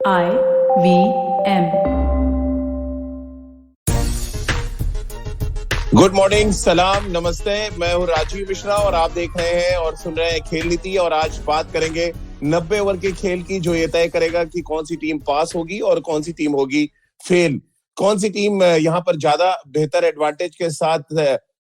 IVM। Good morning, सलाम, नमस्ते। मैं हूं राजीव मिश्रा और आप देख रहे हैं और सुन रहे हैं खेल नीति। और आज बात करेंगे 90 ओवर के खेल की, जो ये तय करेगा कि कौन सी टीम पास होगी और कौन सी टीम होगी फेल। कौन सी टीम यहां पर ज्यादा बेहतर एडवांटेज के साथ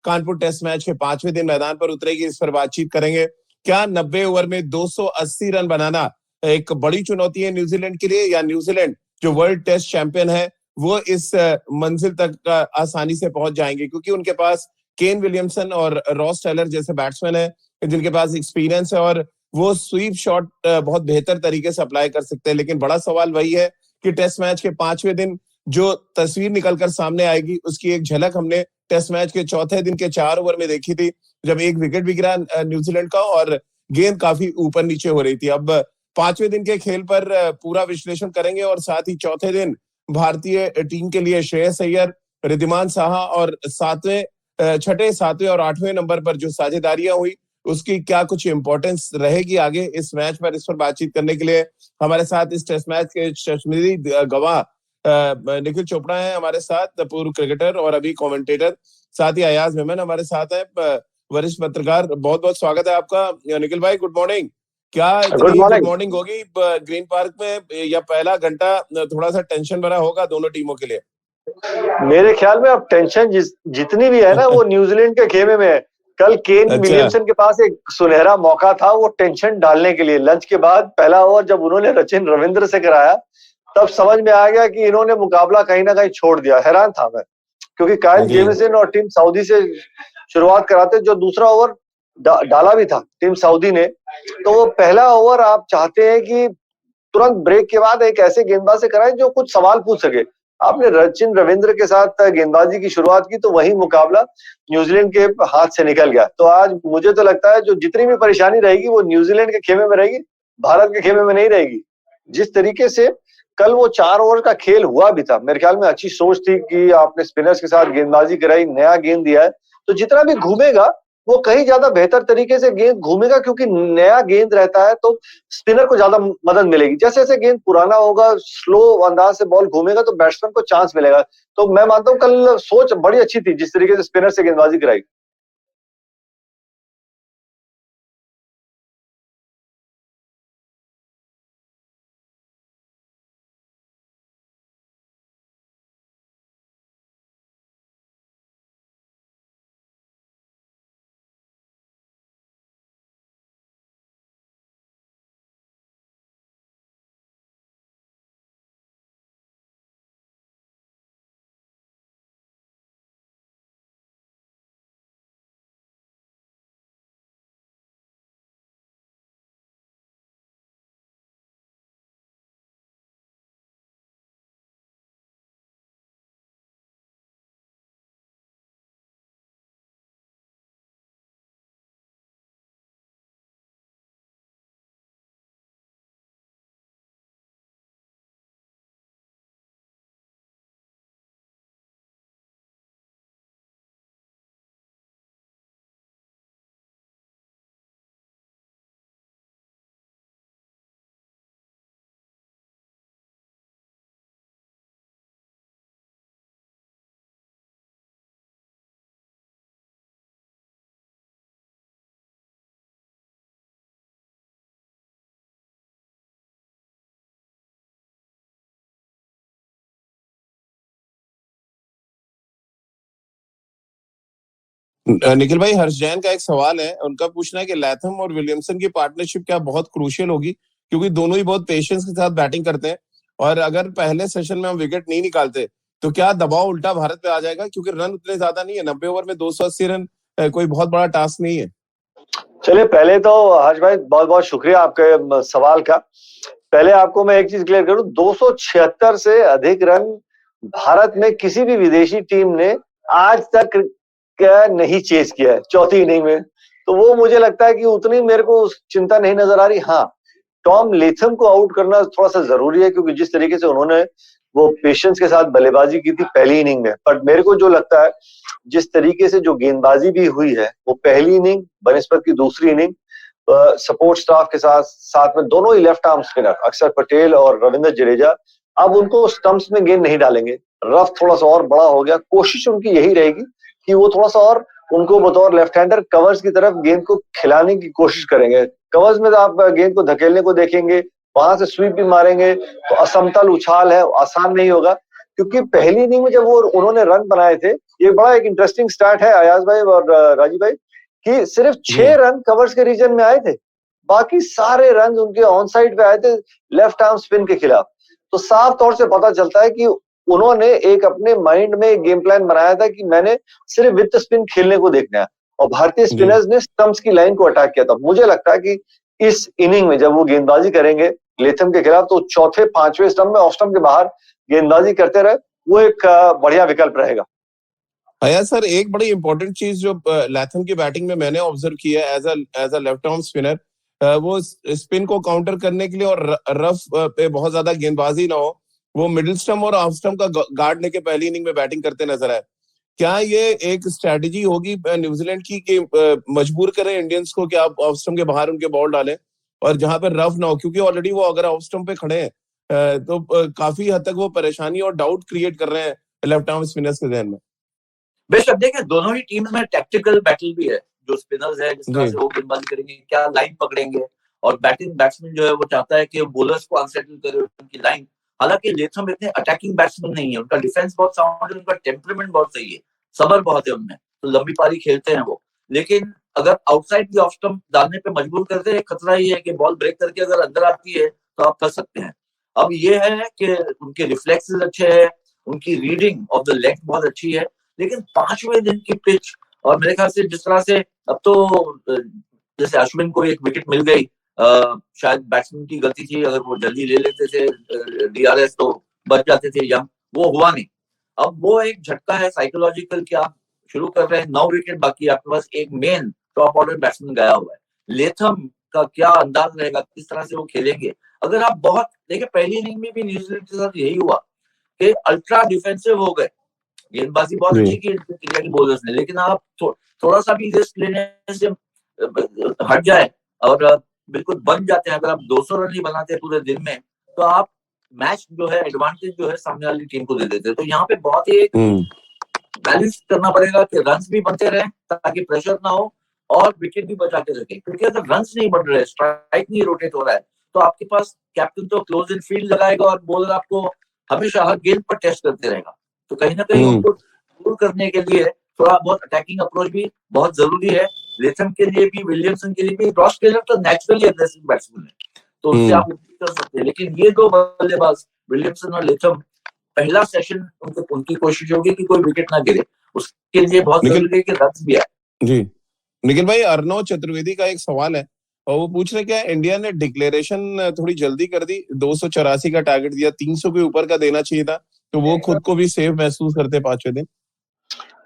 कानपुर टेस्ट मैच के 5वें दिन मैदान पर उतरेगी, इस पर बातचीत करेंगे। क्या 90 ओवर में 280 रन बनाना एक बड़ी चुनौती है न्यूजीलैंड के लिए, या न्यूजीलैंड जो वर्ल्ड टेस्ट चैंपियन है वो इस मंजिल तक आसानी से पहुंच जाएंगे, क्योंकि उनके पास केन विलियमसन और रॉस टेलर जैसे बैट्समैन है जिनके पास एक्सपीरियंस है और वो स्वीप शॉट बहुत बेहतर तरीके से अप्लाई कर सकते हैं। लेकिन बड़ा सवाल वही है कि टेस्ट मैच के 5वें दिन जो तस्वीर निकलकर सामने आएगी उसकी एक झलक हमने टेस्ट मैच के चौथे दिन के 4 ओवर में देखी थी, जब एक विकेट भी गिरा न्यूजीलैंड का और गेंद काफी ऊपर नीचे हो रही थी। अब 5वें दिन के खेल पर पूरा विश्लेषण करेंगे और साथ ही चौथे दिन भारतीय टीम के लिए श्रेयस अय्यर, रिद्धिमान साहा और छठे, 7वें और 8वें नंबर पर जो साझेदारियां हुई उसकी क्या कुछ इंपॉर्टेंस रहेगी आगे इस मैच पर। इस पर बातचीत करने के लिए हमारे साथ इस टेस्ट मैच के कश्मीरी गवाह निखिल चोपड़ा है हमारे साथ, पूर्व क्रिकेटर और अभी कमेंटेटर। साथ ही अयाज मेमन हमारे साथ है, वरिष्ठ पत्रकार। बहुत बहुत स्वागत है आपका निखिल भाई। Good morning. क्या इतनी गुड मॉर्निंग होगी ग्रीन पार्क में, या पहला घंटा थोड़ा सा टेंशन भरा होगा दोनों टीमों के लिए? मेरे ख्याल में अब टेंशन जितनी भी है ना वो न्यूजीलैंड के खेमे में है। कल केन विलियमसन के पास एक सुनहरा मौका था वो टेंशन डालने के लिए। लंच के बाद पहला ओवर जब उन्होंने सचिन रविंद्र से कराया तब समझ में आ गया कि इन्होंने मुकाबला कहीं ना कहीं छोड़ दिया। हैरान था मैं, क्योंकि काइल जेमिसन और टीम सऊदी से शुरुआत कराते, जो दूसरा ओवर डाला भी था टीम सऊदी ने। तो वो पहला ओवर आप चाहते हैं कि तुरंत ब्रेक के बाद एक ऐसे गेंदबाज से कराएं जो कुछ सवाल पूछ सके। आपने सचिन रविंद्र के साथ गेंदबाजी की शुरुआत की तो वही मुकाबला न्यूजीलैंड के हाथ से निकल गया। तो आज मुझे तो लगता है जो जितनी भी परेशानी रहेगी वो न्यूजीलैंड के खेमे में रहेगी, भारत के खेमे में नहीं रहेगी। जिस तरीके से कल वो 4 ओवर का खेल हुआ भी था, मेरे ख्याल में अच्छी सोच थी कि आपने स्पिनर्स के साथ गेंदबाजी कराई, नया गेंद दिया है तो जितना भी घूमेगा वो कहीं ज्यादा बेहतर तरीके से गेंद घूमेगा, क्योंकि नया गेंद रहता है तो स्पिनर को ज्यादा मदद मिलेगी। जैसे जैसे गेंद पुराना होगा, स्लो अंदाज से बॉल घूमेगा तो बैट्समैन को चांस मिलेगा। तो मैं मानता हूं कल सोच बड़ी अच्छी थी जिस तरीके से स्पिनर से गेंदबाजी कराई। निखिल भाई, हर्ष जैन का एक सवाल है, उनका पूछना है कि लैथम और विलियमसन की पार्टनरशिप क्या बहुत क्रूशियल होगी, क्योंकि दोनों ही बहुत पेशेंस के साथ बैटिंग करते हैं और अगर पहले सेशन में हम विकेट नहीं निकालते तो क्या दबाव उल्टा भारत पे आ जाएगा, क्योंकि रन उतने ज्यादा नहीं है। 90 ओवर में 280 रन कोई बहुत बड़ा टास्क नहीं है। चलिए, पहले तो हर्ष भाई बहुत बहुत शुक्रिया आपके सवाल का। पहले आपको मैं एक चीज क्लियर करूं, 276 से अधिक रन भारत में किसी भी विदेशी टीम ने आज तक नहीं चेस किया है चौथी इनिंग में। तो वो मुझे लगता है कि उतनी मेरे को चिंता नहीं नजर आ रही। हाँ, टॉम लेथम को आउट करना थोड़ा सा जरूरी है, क्योंकि जिस तरीके से उन्होंने वो पेशेंस के साथ बल्लेबाजी की थी पहली इनिंग में। पर मेरे को जो लगता है जिस तरीके से जो गेंदबाजी भी हुई है वो पहली इनिंग बनिस्बत की दूसरी इनिंग, सपोर्ट स्टाफ के साथ साथ में दोनों ही लेफ्ट आर्म स्पिनर अक्षर पटेल और रविंद्र जडेजा अब उनको स्टंप्स में गेंद नहीं डालेंगे। रफ थोड़ा सा और बड़ा हो गया, कोशिश उनकी यही रहेगी कि वो थोड़ा सा और उनको बतौर लेफ्ट हैंडर कवर्स की तरफ गेंद को खिलाने की कोशिश करेंगे। कवर्स में तो आप गेंद को धकेलने को देखेंगे, वहां से स्वीप भी मारेंगे तो असमतल उछाल है, आसान नहीं होगा। क्योंकि पहली इनिंग में जब वो उन्होंने रन बनाए थे, ये बड़ा एक इंटरेस्टिंग स्टार्ट है अयाज भाई और राजीव भाई, कि सिर्फ 6 रन कवर्स के रीजन में आए थे, बाकी सारे रन उनके ऑन साइड पे आए थे लेफ्ट आर्म स्पिन के खिलाफ। तो साफ तौर से पता चलता है कि उन्होंने एक अपने माइंड में एक गेम प्लान बनाया था कि मैंने सिर्फ विद स्पिन खेलने को देखना है, और भारतीय स्पिनर्स ने स्टंप्स की लाइन को अटैक किया था। मुझे लगता है कि इस इनिंग में जब वो गेंदबाजी करेंगे लेथम के खिलाफ, तो चौथे पांचवें स्टंप में ऑफ स्टंप के बाहर गेंदबाजी करते रहे, वो एक बढ़िया विकल्प रहेगा। हाँ सर, एक बड़ी इंपॉर्टेंट चीज जो लैथम की बैटिंग में मैंने ऑब्जर्व किया है as a left arm spinner, वो स्पिन को काउंटर करने के लिए और रफ पे बहुत ज्यादा गेंदबाजी ना हो, वो मिडिल स्टंप और ऑफ स्टंप का गार्ड लेके पहली इनिंग में बैटिंग करते नजर आए। क्या ये एक स्ट्रेटजी होगी न्यूजीलैंड की कि मजबूर करें इंडियंस को कि आप ऑफ स्टंप के बाहर उनके बॉल डालें और जहां पर रफ ना हो, क्योंकि ऑलरेडी वो अगर ऑफ स्टंप पे खड़े हैं तो काफी हद तक वो परेशानी और डाउट क्रिएट कर रहे हैं लेफ्ट आर्म स्पिनर्स के जहन में। बेशक देखिए, दोनों ही टीम में टैक्टिकल बैटल भी है। जो स्पिनर्स है, जिस तरह से वो गेंदबाजी करेंगे, क्या लाइन पकड़ेंगे, और बैटिंग बैट्समैन जो है वो चाहता है कि बॉलर्स को अनसेटल करे उनकी लाइन। हालांकि लेथम इतने अटैकिंग बैट्समैन नहीं है, उनका डिफेंस बहुत साउंड है, उनका टेम्परामेंट बहुत सही है, सबर बहुत है उनमें, तो लंबी पारी खेलते हैं वो। लेकिन अगर आउटसाइड की ऑफ स्टंप डालने पे मजबूर करते हैं, खतरा ये है कि बॉल ब्रेक करके अगर अंदर आती है तो आप फंस सकते हैं। अब ये है कि उनके रिफ्लेक्सेस अच्छे हैं, उनकी रीडिंग ऑफ द लेग बहुत अच्छी है, लेकिन 5वें दिन की पिच, और मेरे ख्याल से जिस तरह से अब तो जैसे अश्विन को एक विकेट मिल गई, शायद बैट्समैन की गलती थी, अगर वो जल्दी ले लेते थे डीआरएस तो बच जाते थे, या वो हुआ नहीं। अब वो एक झटका है साइकोलॉजिकल कि आप शुरू कर रहे हैं, 9 विकेट बाकी, आपके पास एक मेन टॉप ऑर्डर बैट्समैन गया हुआ है। लेथम का क्या अंदाज रहेगा, किस तरह से वो खेलेंगे। अगर आप बहुत देखिए, पहली इनिंग में भी न्यूजीलैंड के साथ यही हुआ कि अल्ट्रा डिफेंसिव हो गए, गेंदबाजी बहुत अच्छी की इंडिया के बॉलर्स ने, लेकिन आप थोड़ा सा भी रिस्क लेने से हट जाए और बिल्कुल बन जाते हैं। अगर आप 200 रन नहीं बनाते पूरे दिन में, तो आप मैच जो है, एडवांटेज जो है सामने वाली टीम को दे देते हैं। तो यहाँ पे बहुत ही एक बैलेंस करना पड़ेगा कि रन्स भी बनते रहे ताकि प्रेशर ना हो, और विकेट भी बचा के रखें। क्योंकि अगर रन्स नहीं बन रहे, स्ट्राइक नहीं रोटेट हो रहा है, तो आपके पास कैप्टन तो क्लोज इन फील्ड लगाएगा और बॉलर आपको हमेशा हर गेंद पर टेस्ट करते रहेगा। तो कहीं ना कहीं उनको दूर करने के लिए थोड़ा बहुत अटैकिंग अप्रोच भी बहुत जरूरी है। लेथम के लिए भी, विलियमसन के लिए भी। रॉस टेलर तो नेचुरली अग्रेसिव बैट्समैन है, तो उससे आप कर सकते हैं, लेकिन ये दो बल्लेबाज विलियमसन और लेथम, पहला सेशन उनकी कोशिश होगी कि कोई विकेट ना गिरे, उसके लिए बहुत जरूरी है कि रन्स भी आए। जी निखिल भाई, अर्नव चतुर्वेदी का एक सवाल है और वो पूछ रहे क्या इंडिया ने डिक्लेरेशन थोड़ी जल्दी कर दी, 284 का टारगेट दिया, 300 के ऊपर का देना चाहिए था, तो वो खुद को भी सेफ महसूस करते 5वें दिन।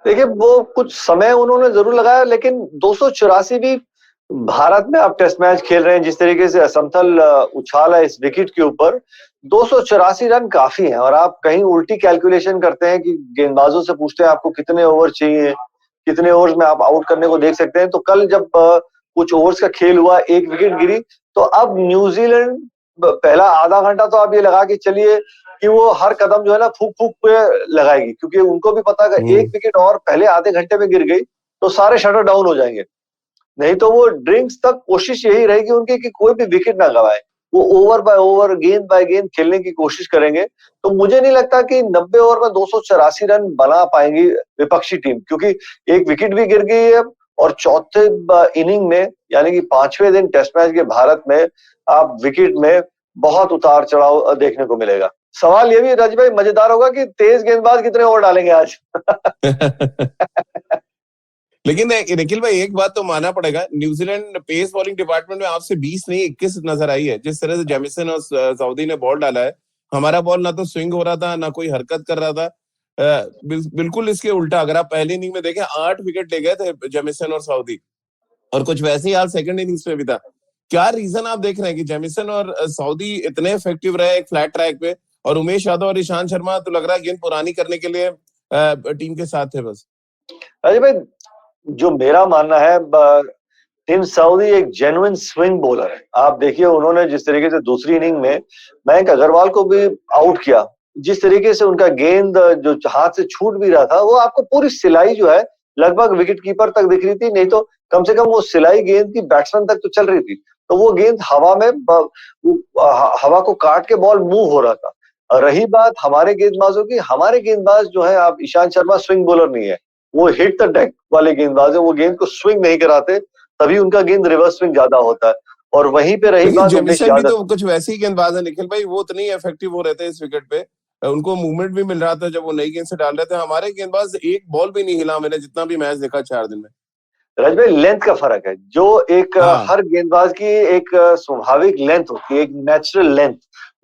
देखिए, वो कुछ समय उन्होंने जरूर लगाया, लेकिन 284 भी भारत में आप टेस्ट मैच खेल रहे हैं, जिस तरीके से असमतल उछाल है इस विकेट के ऊपर, 284 रन काफी हैं। और आप कहीं उल्टी कैलकुलेशन करते हैं कि गेंदबाजों से पूछते हैं आपको कितने ओवर चाहिए, कितने ओवर्स में आप आउट करने को देख सकते हैं। तो कल जब कुछ ओवर्स का खेल हुआ, 1 विकेट गिरी, तो अब न्यूजीलैंड पहला आधा घंटा तो आप ये लगा के चलिए कि वो हर कदम जो है ना फूक फूक पे लगाएगी, क्योंकि उनको भी पता है 1 विकेट और पहले आधे घंटे में गिर गई तो सारे शटर डाउन हो जाएंगे। नहीं तो वो ड्रिंक्स तक कोशिश यही रहेगी उनकी कि कोई भी विकेट ना गवाए, वो ओवर बाय ओवर, गेंद बाय गेंद खेलने की कोशिश करेंगे। तो मुझे नहीं लगता कि 90 ओवर में 284 रन बना पाएंगी विपक्षी टीम, क्योंकि 1 विकेट भी गिर गई है और चौथे इनिंग में यानी कि 5वें दिन टेस्ट मैच के भारत में आप विकेट में बहुत उतार चढ़ाव देखने को मिलेगा। सवाल ये भी राज भाई मजेदार होगा कि तेज गेंदबाज कितने ओवर डालेंगे आज। लेकिन निखिल भाई, एक बात तो मानना पड़ेगा, न्यूजीलैंड पेस बॉलिंग डिपार्टमेंट में आपसे 20 नहीं 21 नजर आई है। जिस तरह से जेमिसन और सऊदी ने बॉल डाला है, हमारा बॉल ना तो स्विंग हो रहा था, ना कोई हरकत कर रहा था। बिल्कुल इसके उल्टा, अगर आप पहली इनिंग में देखें 8 विकेट ले गए थे जेमिसन और सऊदी, और कुछ वैसे ही हाल सेकंड इनिंग्स में भी था। क्या रीजन आप देख रहे हैं कि जेमिसन और सऊदी इतने इफेक्टिव रहे एक फ्लैट ट्रैक पे, और उमेश यादव और ईशांत शर्मा तो लग रहा है गेंद पुरानी करने के लिए टीम के साथ थे बस? अरे भाई, जो मेरा मानना है टीम सऊदी एक जेन्युइन स्विंग बॉलर है। आप देखिए उन्होंने जिस तरीके से दूसरी इनिंग में मयंक अग्रवाल को भी आउट किया, जिस तरीके से उनका गेंद जो हाथ से छूट भी रहा था, वो आपको पूरी सिलाई जो है लगभग विकेट कीपर तक दिख रही थी, नहीं तो कम से कम वो सिलाई गेंद की बैट्समैन तक तो चल रही थी। तो वो गेंद हवा में हवा को काट के बॉल मूव हो रहा था। रही बात हमारे गेंदबाजों की, हमारे गेंदबाज जो है, आप ईशांत शर्मा स्विंग बॉलर नहीं है, वो हिट द डेक वाले गेंदबाज है, वो गेंद को स्विंग नहीं कराते, तभी उनका गेंद रिवर्स स्विंग ज्यादा होता है। और वहीं पे रही बात उमेश जेमिसन भी यादव, तो कुछ वैसे ही गेंदबाज है निखिल भाई, वो उतने ही इफेक्टिव हो रहे थे इस विकेट पे, उनको मूवमेंट भी मिल रहा था जब वो नई गेंद से डाल रहे थे। हमारे गेंदबाज एक बॉल भी नहीं हिला, मैंने जितना भी मैच देखा 4 दिन में। राज भाई लेंथ का फर्क है, जो एक हाँ। हर गेंदबाज की एक स्वाभाविक लेंथ होती है, एक नेचुरल लेंथ।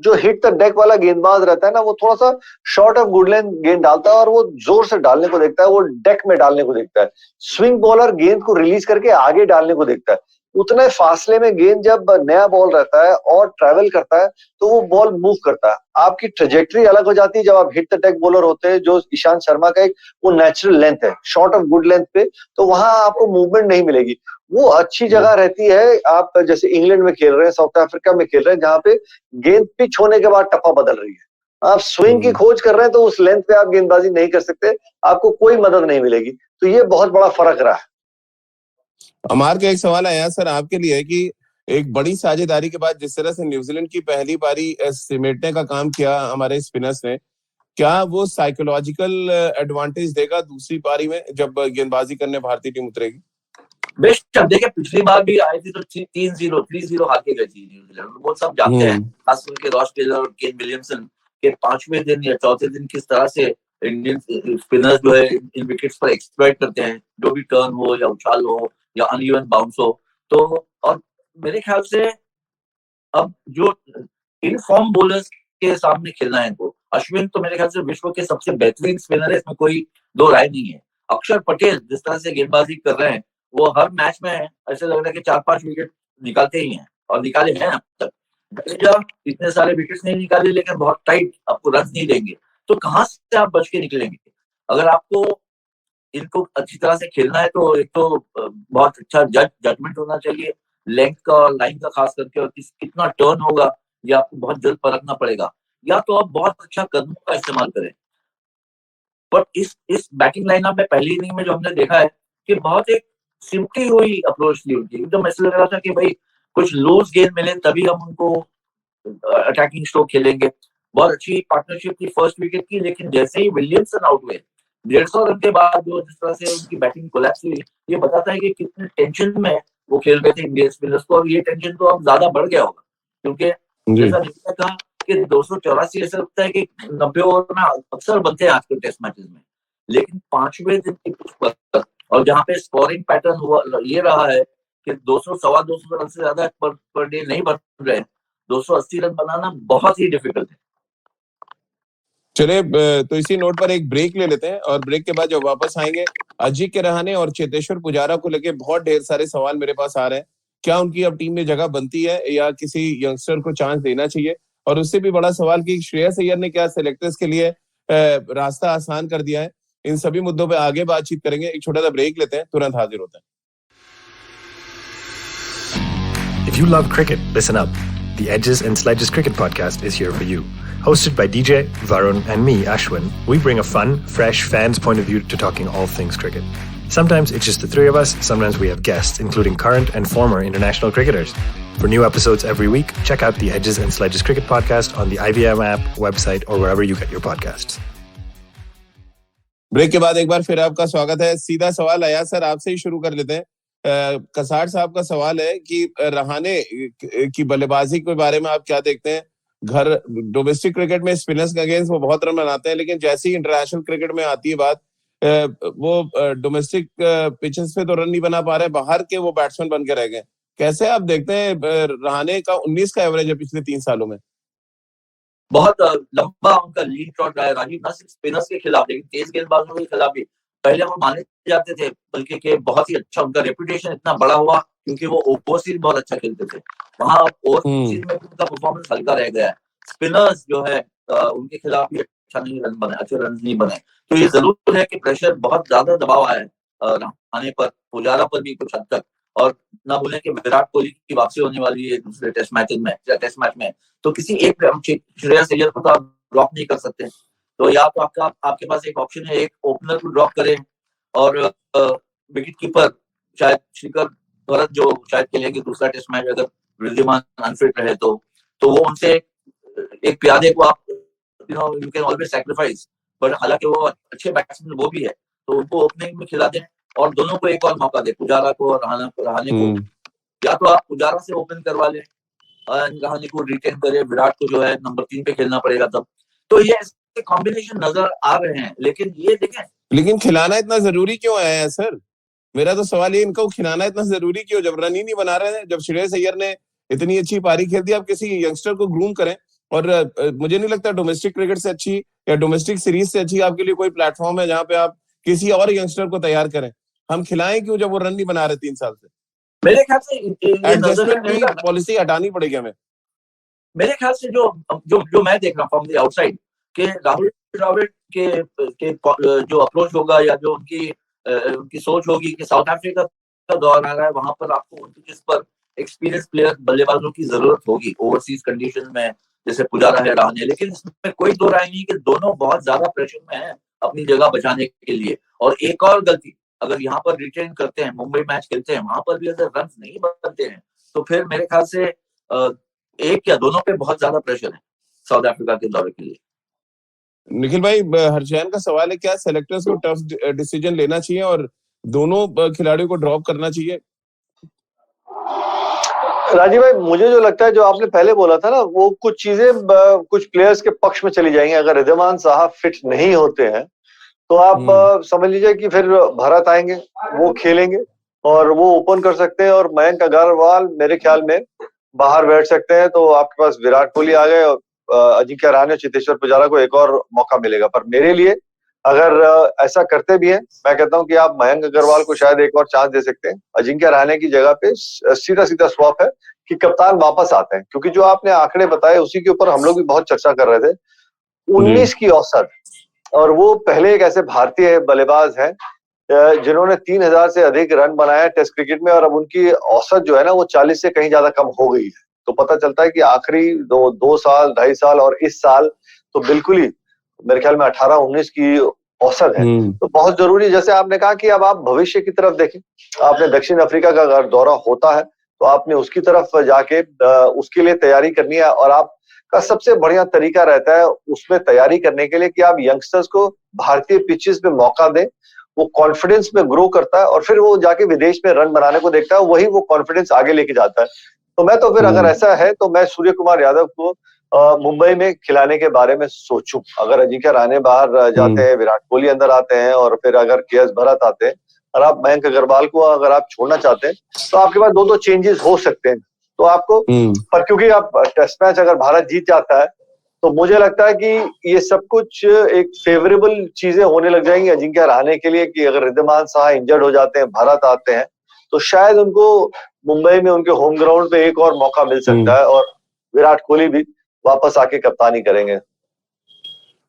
जो हिट द डेक वाला गेंदबाज रहता है ना, वो थोड़ा सा शॉर्ट ऑफ गुड लेंथ गेंद डालता है और वो जोर से डालने को देखता है, वो डेक में डालने को देखता है। स्विंग बॉलर गेंद को रिलीज करके आगे डालने को देखता है। उतने फासले में गेंद जब नया बॉल रहता है और ट्रैवल करता है तो वो बॉल मूव करता है, आपकी ट्रेजेक्टरी अलग हो जाती है जब आप हिट द डेक बॉलर होते हैं। जो ईशांत शर्मा का एक वो नेचुरल लेंथ है, शॉर्ट ऑफ गुड लेंथ पे, तो वहां आपको मूवमेंट नहीं मिलेगी। वो अच्छी जगह रहती है, आप जैसे इंग्लैंड में खेल रहे हैं, साउथ अफ्रीका में खेल रहे हैं, जहां पे गेंद पिच होने के बाद टप्पा बदल रही है। आप स्विंग की खोज कर रहे हैं तो उस लेंथ पे आप गेंदबाजी नहीं कर सकते, आपको कोई मदद नहीं मिलेगी। तो ये बहुत बड़ा फर्क रहा है। अमार का एक सवाल आया सर आपके लिए कि एक बड़ी साझेदारी के बाद जिस तरह से न्यूजीलैंड की पहली पारी सिमटने का काम किया हमारे स्पिनर्स ने, क्या वो साइकोलॉजिकल एडवांटेज देगा दूसरी पारी में जब गेंदबाजी करने भारतीय टीम उतरेगी? बेशक, देखिए पिछली बार भी आई थी तो 3-0 3-0 हार के गई थी न्यूजीलैंड, वो सब जानते हैं, खास करके रॉस टेलर और केन विलियमसन के 5वें दिन या चौथे दिन किस तरह से इंडियन स्पिनर्स जो है इन विकेट्स पर एक्सप्लॉइट करते हैं, जो भी टर्न हो या उछाल हो या अनइवन बाउंस हो। तो और मेरे ख्याल से अब जो इन फॉर्म बॉलर्स के सामने खेलना है इनको, अश्विन तो मेरे ख्याल से विश्व के सबसे बेहतरीन स्पिनर है, इसमें कोई दो राय नहीं है। अक्षर पटेल जिस तरह से गेंदबाजी कर रहे हैं, वो हर मैच में ऐसे लग रहा है कि 4-5 विकेट निकालते ही हैं और निकाले हैं अब तक। जडेजा इतने सारे विकेट्स नहीं निकाले, लेकिन बहुत टाइट आपको रन नहीं देंगे, तो कहां से आप बच के निकलेंगे? अगर आपको इनको अच्छी तरह से खेलना है तो एक तो बहुत अच्छा जजमेंट होना चाहिए, लेंथ का और लाइन का खास करके, और कितना टर्न होगा ये आपको बहुत जल्द परखना पड़ेगा, या तो आप बहुत अच्छा कदमों का इस्तेमाल करें। पर इस बैटिंग लाइनअप में पहली इनिंग में जो हमने देखा है कि बहुत एक सिमटी हुई अप्रोच थी उनकी, एकदम ऐसा लग रहा था कि भाई कुछ लूज गेंद मिले तभी हम उनको अटैकिंग स्ट्रोक खेलेंगे। बहुत अच्छी पार्टनरशिप थी फर्स्ट विकेट की, लेकिन जैसे ही विलियमसन आउट हुए 150 रन के बाद जो जिस तरह से उनकी बैटिंग कोलैप्स हुई, ये बताता है कि कितने टेंशन में वो खेल रहे थे इंडियन स्पिनर्स को, और ये टेंशन तो अब ज्यादा बढ़ गया होगा, क्योंकि जैसा निकला था कि 284 ऐसा लगता है कि 90 ओवर में अक्सर बनते हैं आजकल टेस्ट मैचेस में, लेकिन 5वें दिन की पिच पर और जहाँ पे स्कोरिंग पैटर्न हुआ ये रहा है कि 200 सवा 200 रन से ज्यादा पर डे नहीं बन रहे, 280 रन बनाना बहुत ही डिफिकल्ट है। चलिए तो इसी नोट पर एक ब्रेक ले लेते हैं और ब्रेक के बाद जब वापस आएंगे, अजिंक्य रहाणे और चेतेश्वर पुजारा को लेके बहुत ढेर सारे सवाल मेरे पास आ रहे हैं। क्या उनकी अब टीम में जगह बनती है या किसी यंगस्टर को चांस देना चाहिए? और उससे भी बड़ा सवाल कि श्रेयस अय्यर ने क्या सेलेक्टर्स के लिए रास्ता आसान कर दिया है? इन सभी मुद्दों पे आगे बातचीत करेंगे। एक छोटा सा ब्रेक लेते हैं, तुरंत हाजिर होते हैं। If you love cricket, listen up. The Edges and Sledges Cricket Podcast is here for you. Hosted by DJ, Varun, and me, Ashwin, we bring a fun, fresh fan's point of view to talking all things cricket. Sometimes it's just the three of us, sometimes we have guests, including current and former international cricketers. For new episodes every week, check out the Edges and Sledges Cricket Podcast on the IVM app, website, or wherever you get your podcasts. Break के बाद एक बार फिर आपका स्वागत है। सीधा सवाल आया सर, आपसे ही शुरू कर लेते हैं। कसार साहब का सवाल है कि रहाणे की बल्लेबाजी के बारे में आप क्या देखते हैं? घर डोमेस्टिक क्रिकेट में स्पिनर्स के अगेंस्ट वो बहुत रन बनाते हैं, लेकिन जैसे ही इंटरनेशनल क्रिकेट में आती है बात, वो डोमेस्टिक पिचेस पे तो रन नहीं बना पा रहे, बाहर के वो बैट्समैन बन के रह गए। कैसे आप देखते हैं? रहाणे का 19 का एवरेज है पिछले 3 सालों में। बहुत लंबा उनका लीड शॉट रहा है राजीव, न सिर्फ स्पिनर्स के खिलाफ लेकिन तेज गेंदबाजों के खिलाफ भी। पहले वो माने जाते थे बल्कि के बहुत ही अच्छा, उनका रेपुटेशन इतना बड़ा हुआ क्योंकि वो ओवरसीज बहुत अच्छा खेलते थे। वहां ओवरसीज में उनका परफॉर्मेंस हल्का रह गया है। स्पिनर्स जो है उनके खिलाफ भी अच्छा नहीं रन बने, अच्छे रन नहीं बने। तो ये जरूर है कि प्रेशर बहुत ज्यादा दबाव आया है रहाणे पर, पुजारा पर भी कुछ हद तक, और ना भूलें कि विराट कोहली की वापसी होने वाली है दूसरे टेस्ट मैच में, तो किसी एक श्रेयस अय्यर को तो आप ड्रॉप नहीं कर सकते। तो या तो आपके पास एक ऑप्शन है, एक ओपनर को ड्रॉप करें और विकेट कीपर शायद श्रीकर भरत जो शायद खेलेंगे दूसरा टेस्ट मैच अगर वृद्धिमान अनफिट रहे तो वो उनसे एक प्यादे को आप you can always sacrifice, but हालांकि वो अच्छे बैट्समैन वो भी है तो उनको ओपनिंग में खिला दें और दोनों को एक और मौका दे, पुजारा को और रहाणे को। या तो आप पुजारा से ओपन करवा लें, रहाणे को रिटेन करें, विराट को जो है नंबर 3 पे खेलना पड़ेगा तब। तो ये ऐसे कॉम्बिनेशन नजर आ रहे हैं, लेकिन ये देखें, लेकिन खिलाना इतना जरूरी क्यों है सर? मेरा तो सवाल ये, इनको खिलाना इतना जरूरी क्यों? जब रन ही नहीं बना रहे हैं, जब श्रेयस अय्यर ने इतनी अच्छी पारी खेल दी, आप किसी यंगस्टर को ग्रूम करें। और मुझे नहीं लगता डोमेस्टिक क्रिकेट से अच्छी या डोमेस्टिक सीरीज से अच्छी आपके लिए कोई प्लेटफॉर्म है जहां पे आप किसी और यंगस्टर को तैयार करें। हम खिलाएं क्यों जब वो रन नहीं बना रहे 3 साल से? मेरे ख्याल से एडजस्टमेंट की पॉलिसी हटानी पड़ेगी हमें। मेरे ख्याल से जो मैं देख रहा हूँ फ्रॉम द आउटसाइड कि राहुल द्रविड़ के जो अप्रोच होगा या जो उनकी सोच होगी कि साउथ अफ्रीका का दौर आ रहा है, वहां पर आपको उनकी जिस पर एक्सपीरियंस प्लेयर बल्लेबाजों की जरूरत होगी ओवरसीज कंडीशन में, जैसे पुजारा है, रहाणे। लेकिन इसमें कोई दो राय नहीं कि दोनों बहुत ज्यादा प्रेशर में है अपनी जगह बचाने के लिए। और एक और गलती, अगर यहाँ पर रिटेन करते हैं, मुंबई मैच खेलते हैं, वहां पर भी अगर रन नहीं बनते हैं तो फिर मेरे ख्याल से एक या दोनों पे बहुत ज्यादा प्रेशर है साउथ अफ्रीका के दौरे के लिए। निखिल भाई, हर्षैन का सवाल है, क्या सेलेक्टर्स को टफ डिसीजन लेना चाहिए और दोनों खिलाड़ियों को ड्रॉप करना चाहिए? राजीव भाई, मुझे जो लगता है, जो आपने पहले बोला था ना, वो कुछ चीजें कुछ प्लेयर्स के पक्ष में चली जाएंगी। अगर रिद्धिमान साहब फिट नहीं होते हैं तो आप समझ लीजिए कि फिर भारत आएंगे, वो खेलेंगे और वो ओपन कर सकते हैं, और मयंक अग्रवाल मेरे ख्याल में बाहर बैठ सकते हैं। तो आपके पास विराट कोहली आ गए और अजिंक्य रहाणे और चेतेश्वर पुजारा को एक और मौका मिलेगा। पर मेरे लिए अगर ऐसा करते भी हैं, मैं कहता हूं कि आप मयंक अग्रवाल को शायद एक और चांस दे सकते हैं। अजिंक्य रहाणे की जगह पे सीधा स्वैप है कि कप्तान वापस आते हैं, क्योंकि जो आपने आंकड़े बताए उसी के ऊपर हम लोग भी बहुत चर्चा कर रहे थे। 19 की औसत, और वो पहले एक ऐसे भारतीय बल्लेबाज हैं जिन्होंने 3000 से अधिक रन बनाए टेस्ट क्रिकेट में, और अब उनकी औसत जो है ना वो 40 से कहीं ज्यादा कम हो गई है। तो पता चलता है कि आखिरी 2 साल, 2.5 साल और इस साल तो बिल्कुल ही मेरे ख्याल में 18-19 की औसत है। तो बहुत जरूरी, जैसे आपने कहा कि अब आप भविष्य की तरफ देखें। आपने दक्षिण अफ्रीका का अगर दौरा होता है तो आपने उसकी तरफ जाके उसके लिए तैयारी करनी है, और आपका सबसे बढ़िया तरीका रहता है उसमें तैयारी करने के लिए कि आप यंगस्टर्स को भारतीय पिचेस पे मौका दें। वो कॉन्फिडेंस में ग्रो करता है और फिर वो जाके विदेश में रन बनाने को देखता है, वही वो कॉन्फिडेंस आगे लेके जाता है। तो मैं तो फिर अगर ऐसा है तो मैं सूर्य कुमार यादव को मुंबई में खिलाने के बारे में सोचूं। अगर अजिंक्य रहाणे बाहर जाते हैं, विराट कोहली अंदर आते हैं, और फिर अगर के.एस. भरत आते हैं, और आप मयंक अग्रवाल को अगर आप छोड़ना चाहते हैं तो आपके पास 2 चेंजेस हो सकते हैं। तो आपको पर क्योंकि आप टेस्ट मैच अगर भारत जीत जाता है तो मुझे लगता है कि ये सब कुछ एक फेवरेबल चीजें होने लग जाएंगी अजिंक्य रहाणे के लिए, कि अगर रिद्धिमान साहा इंजर्ड हो जाते हैं, भारत आते हैं, तो शायद उनको मुंबई में उनके होम ग्राउंड पे एक और मौका मिल सकता है, और विराट कोहली भी वापस आके कप्तानी करेंगे।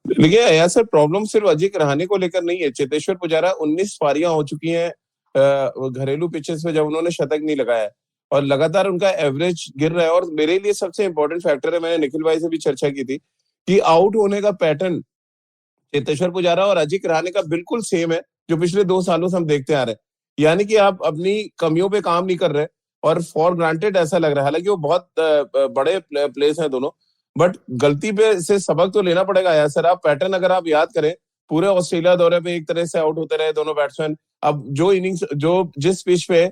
लेकिन यार सर, प्रॉब्लम सिर्फ अजिंक्य रहाणे को लेकर नहीं है। चेतेश्वर पुजारा 19 पारियां हो चुकी हैं घरेलू पिचेस पे जब उन्होंने शतक नहीं लगाया, और लगातार उनका एवरेज गिर रहा है। और मेरे लिए सबसे इंपॉर्टेंट फैक्टर है, मैंने निखिल भाई से भी चर्चा की थी, कि आउट होने का पैटर्न चेतेश्वर पुजारा और अजिंक्य रहाणे का बिल्कुल सेम है जो पिछले 2 सालों से हम देखते आ रहे हैं। यानी कि आप अपनी कमियों पे काम नहीं कर रहे और फॉर ग्रांटेड ऐसा लग रहा है। हालांकि वो बहुत बड़े प्लेयर्स हैं दोनों, बट गलती पे से सबक तो लेना पड़ेगा यार सर। आप पैटर्न अगर आप याद करें, पूरे ऑस्ट्रेलिया दौरे पे एक तरह से आउट होते रहे दोनों बैट्समैन। अब जो इनिंग्स, जो जिस पिच पे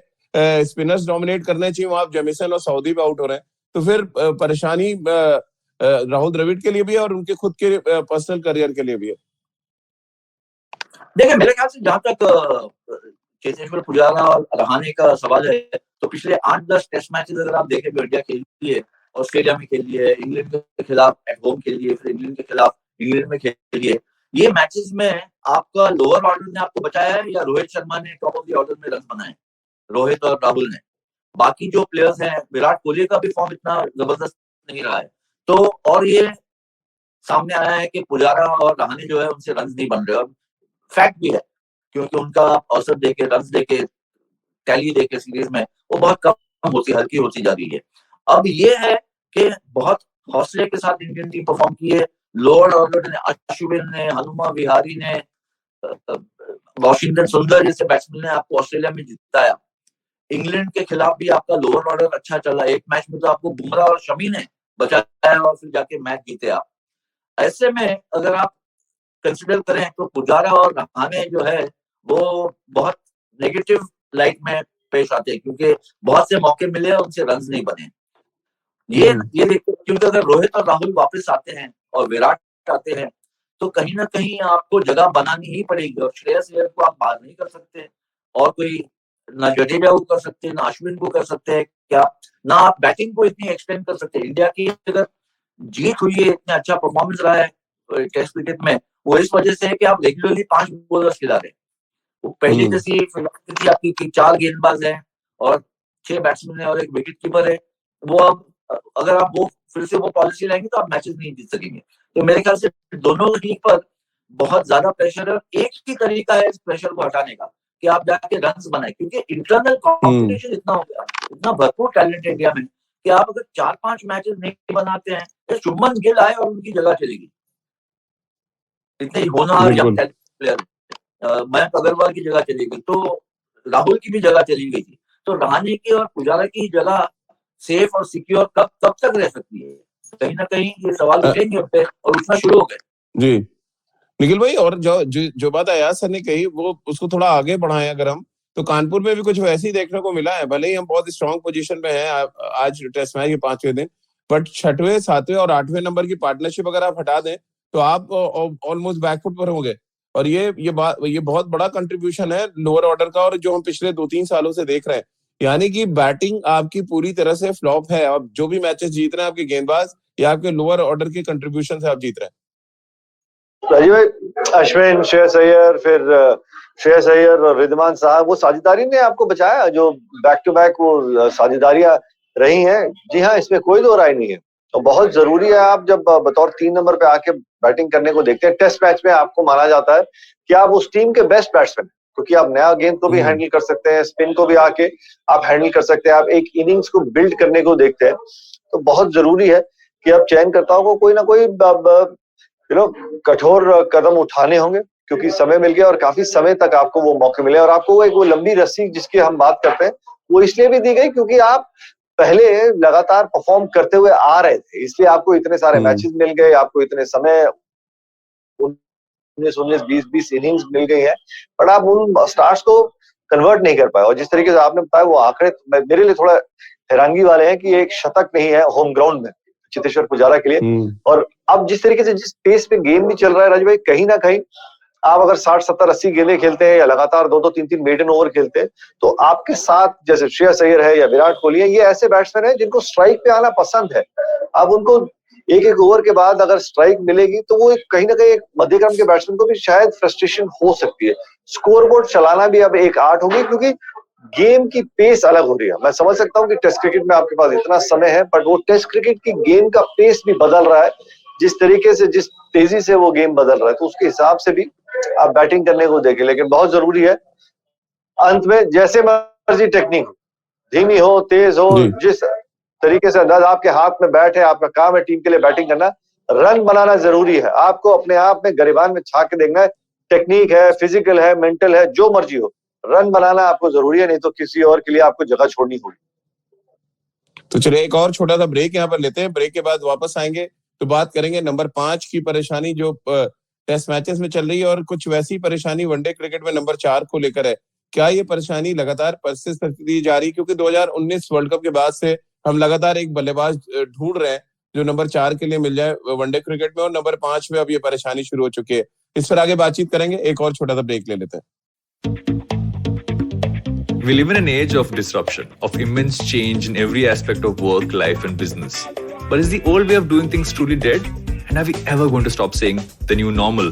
स्पिनर्स डोमिनेट करने चाहिए वहां जेमिसन और सऊदी पे आउट हो रहे हैं, तो फिर परेशानी राहुल द्रविड़ के लिए भी है और उनके खुद के पर्सनल करियर के लिए भी है। देखिए, मेरे ख्याल से जहां तक चेतेश्वर पुजारा और रहाणे का सवाल है, तो पिछले 8-10 टेस्ट मैचेस अगर आप देखें, इंडिया खेली है, ऑस्ट्रेलिया में खेली है, इंग्लैंड के खिलाफ एट होम खेली है, फिर इंग्लैंड के खिलाफ इंग्लैंड में खेली है। ये मैचेस में आपका लोअर ऑर्डर ने आपको बचाया है या रोहित शर्मा ने टॉप ऑफ द ऑर्डर में रन बनाए? रोहित और राहुल ने। बाकी जो प्लेयर्स हैं, विराट कोहली का भी फॉर्म इतना जबरदस्त नहीं रहा है। तो और ये सामने आया है कि पुजारा और रहाणे जो है उनसे रन नहीं बन रहे, और फैक्ट भी है, क्योंकि उनका औसत देके, रन देके टैली देखे सीरीज में, वो बहुत कम होती, हल्की होती जा रही है। अब ये है कि बहुत हौसले के साथ इंडियन टीम परफॉर्म की है। लोअर ऑर्डर ने, अश्विन ने, हनुमा विहारी ने, वॉशिंगटन सुंदर जैसे बैट्समैन ने आपको ऑस्ट्रेलिया में जिताया। इंग्लैंड के खिलाफ भी आपका लोअर ऑर्डर अच्छा चला, एक मैच में तो आपको बुमराह और शमी ने बचाया और फिर जाके मैच जीते आप। ऐसे में अगर आप कंसिडर करें तो पुजारा और रहाणे जो है वो बहुत नेगेटिव लाइट में पेश आते हैं, क्योंकि बहुत से मौके मिले और उनसे रन नहीं बने। ये देखो, क्योंकि अगर रोहित और राहुल वापस आते हैं और विराट आते हैं तो कहीं ना कहीं आपको जगह बनानी ही पड़ेगी, और श्रेयस अय्यर को आप बाहर नहीं कर सकते, और कोई ना जडेजा को कर सकते, ना अश्विन को कर सकते हैं, क्या ना आप बैटिंग को इतनी एक्सटेंड कर सकते। इंडिया की अगर जीत हुई है, इतना अच्छा परफॉर्मेंस रहा है टेस्ट क्रिकेट में, वो इस वजह से है कि आप रेगुलरली 5 बॉलर्स खिला रहे हैं। वो पहले जैसी फिलॉसफी आपकी 4 गेंदबाज है और 6 बैट्समैन है और एक विकेट कीपर है, वो अब अगर आप वो फिर से वो पॉलिसी लाएंगे तो आप मैचेस नहीं जीत सकेंगे। तो मेरे ख्याल से दोनों लीग पर बहुत ज्यादा प्रेशर है। एक ही तरीका है इस प्रेशर को हटाने का कि आप जाके रन्स बनाए, क्योंकि इंटरनल कॉम्पिटिशन इतना हो गया, इतना भरपूर टैलेंट है इंडिया में कि आप अगर 4-5 मैचेस नहीं बनाते हैं तो शुभमन गिल आए और उनकी जगह चलेगी। इतने होनहार या प्लेयर मयंक अग्रवाल की जगह चली गई, तो राहुल की भी जगह चली गई थी, तो रहाणे की और पुजारा की जगह सेफ और सिक्योर कब तक रह सकती है? कहीं ना कहीं ये सवाल उठेंगे और उठना शुरू हो गए। जी निखिल भाई, और जो बात अयाज सर ने कही वो उसको थोड़ा आगे बढ़ाएं अगर हम, तो कानपुर में भी कुछ वैसे ही देखने को मिला है। भले ही हम बहुत स्ट्रांग पोजीशन में हैं आज टेस्ट मैच के 5वें दिन, बट 6वें, 7वें और 8वें नंबर की पार्टनरशिप अगर आप हटा दें तो आप ऑलमोस्ट बैकफुट पर होंगे। और ये बहुत बड़ा कंट्रीब्यूशन है लोअर ऑर्डर का, और जो हम पिछले 2-3 सालों से देख रहे हैं, यानी कि बैटिंग आपकी पूरी तरह से फ्लॉप है। अब जो भी मैचेस जीत रहे हैं आपके गेंदबाज या आपके लोअर ऑर्डर के कंट्रीब्यूशन से आप जीत रहे हैं। राजीव भाई, अश्विन, श्रेयस अय्यर और रिद्धमान साहब, वो साझेदारी ने आपको बचाया, जो बैक टू बैक वो साझेदारियां रही हैं। जी हाँ, इसमें कोई दो राय नहीं है। तो बहुत जरूरी है, आप जब बतौर 3 नंबर पे आके बैटिंग करने को देखते हैं टेस्ट मैच में, आपको माना जाता है कि आप उस टीम के बेस्ट बैट्समैन, क्योंकि आप नया गेंद को भी हैंडल कर सकते हैं, स्पिन को भी आके आप हैंडल कर सकते हैं, आप एक इनिंग्स को बिल्ड करने को देखते हैं। तो बहुत जरूरी है कि आप चयनकर्ताओं को कोई ना कोई कठोर कदम उठाने होंगे, क्योंकि समय मिल गया और काफी समय तक आपको वो मौके मिले। और आपको वो लंबी रस्सी जिसकी हम बात करते हैं वो इसलिए भी दी गई क्योंकि आप पहले लगातार परफॉर्म करते हुए आ रहे थे, इसलिए आपको इतने सारे मैचेस मिल गए, आपको इतने समय 19-20 इनिंग्स मिल गई है, बट आप उन स्टार्स को कन्वर्ट नहीं कर पाए। और जिस तरीके से आपने बताया वो आंकड़े मेरे लिए थोड़ा हैरानगी वाले हैं कि एक शतक नहीं है होम ग्राउंड में चेतेश्वर पुजारा के लिए। और अब जिस तरीके से जिस पेस पे गेम भी चल रहा है राजू भाई, कहीं ना कहीं आप अगर 60, 70, 80 गेंदें खेलते हैं या लगातार 2-2, 3-3 मेडन ओवर खेलते हैं, तो आपके साथ जैसे श्रेयस अय्यर है या विराट कोहली है, ये ऐसे बैट्समैन हैं जिनको स्ट्राइक पे आना पसंद है। अब उनको एक ओवर के बाद अगर स्ट्राइक मिलेगी तो वो कहीं ना कहीं एक मध्यक्रम के बैट्समैन को भी शायद फ्रस्ट्रेशन हो सकती है। स्कोरबोर्ड चलाना भी अब एक आर्ट होगी, क्योंकि गेम की पेस अलग हो रही है। मैं समझ सकता हूं कि टेस्ट क्रिकेट में आपके पास इतना समय है, बट वो टेस्ट क्रिकेट की गेम का पेस भी बदल रहा है, जिस तरीके से, जिस तेजी से वो गेम बदल रहा है, तो उसके हिसाब से भी आप बैटिंग करने को देखें। लेकिन बहुत जरूरी है अंत में, जैसे मर्जी टेक्निक हो, धीमी हो, तेज हो, जिस तरीके से अंदाज आपके हाथ में बैट है, आपका काम है टीम के लिए बैटिंग करना, रन बनाना जरूरी है। आपको अपने आप में गरिबान में छा के देखना है, टेक्निक है, फिजिकल है, मेंटल है, जो मर्जी हो, रन बनाना आपको जरूरी है, नहीं तो किसी और के लिए आपको जगह छोड़नी होगी। तो चलिए एक और छोटा सा ब्रेक यहाँ पर लेते हैं, ब्रेक के बाद वापस आएंगे तो बात करेंगे नंबर 5 की परेशानी जो टेस्ट मैचेस में चल रही है, और कुछ वैसी परेशानी वनडे क्रिकेट में नंबर 4 को लेकर है। क्या ये परेशानी लगातार परसिस्ट करती जा रही, क्योंकि 2019 वर्ल्ड कप के बाद से हम लगातार एक बल्लेबाज ढूंढ रहे हैं जो नंबर 4 के लिए मिल जाए वनडे क्रिकेट में, और नंबर 5 में अब ये परेशानी शुरू हो चुकी है। इस पर आगे बातचीत करेंगे, एक और छोटा सा ब्रेक ले लेते हैं। We live in an age of disruption, of immense change in every aspect of work, life and business. But is the old way of doing things truly dead? And are we ever going to stop saying the new normal?